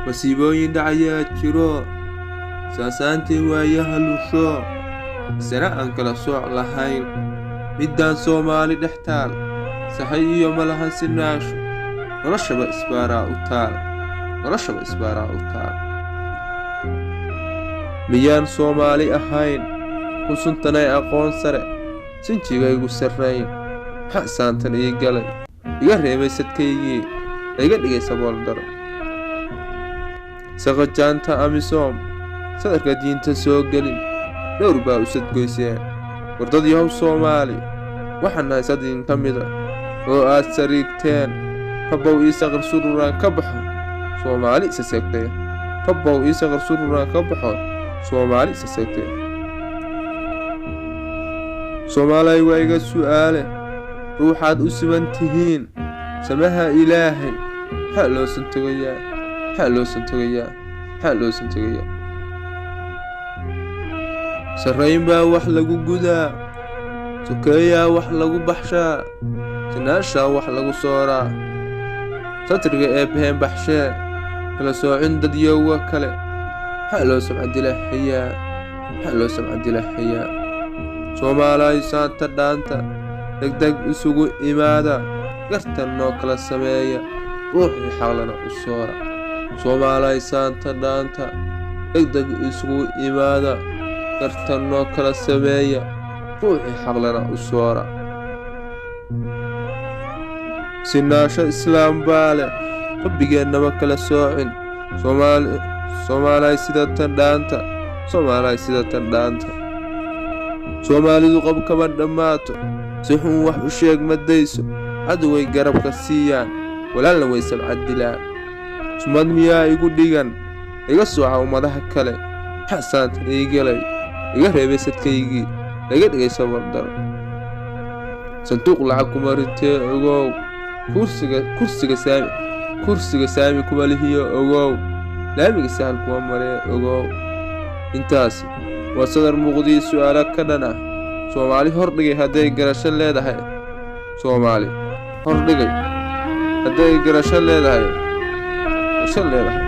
masiibooyin dhacaya jiro saasaantii waayaha lusho sana aan kala sooc lahayn midaan Soomaali dhex taal sahay iyo malahan sinaasho noloshaba isbaaraa u taal miyaan Soomaali ahayn ku suntanay aqoon sare sinjigaygu sarreyn xasaantan ii galay iga reebay sadkaygii iga dhigay sabool daro saqajaanta amisom sadarka diinta soo gelin dhowr baa u sadgoyseen wardad yahow Soomaali waxaan nahay sadin ka mida oo aad sariigteen rabbow ii saqar sururaan ka baxo Soomaali isa seegtay rabbow ii saqar sururaan ka baxo Soomaali isa seegtay Soomaali waa iga su'aale ruuxaad u siman tihiin samaha Ilaahay maxaa loo santogayaa sarreyn baa wax lagu gudaa sokeeyaa wax lagu baxshaa sinaashaa wax lagu sooraa satriga eebbaheen baxshee kala soocin dad yowa kale maxaa loo samcadilahayaa Soomaaliya saanta dhaanta degdeg isugu imaada gartan noo kala sameeya ruuxii xaqlana u soora Soomaaliya saanta dhaanta degdeg isugu imaada gartan noo kala sameeya ruuxii xaqlana u soora sinaasho islaam baa leh rabbigeennama kala soocin Soomaaliya sida tan dhaanta Soomaalidu qab kama dhammaato si xun wax u sheeg madayso hadda way garabka siiyaan walaalna way sabcadilaan sumad miyaa igu dhigan iga sooca ummadaha kale xasaanta ii galay iga reebay sadkaygii laga dhigay sabool daro sanduuq lacag kuma ritee ogow kursiga saami kuma lihiyo ogow laamiga sahal kuma maree ogow intaasi waa sadar muuqdii su'aalo ka dhan ah Soomaali hordhigay hadday garasho leedahay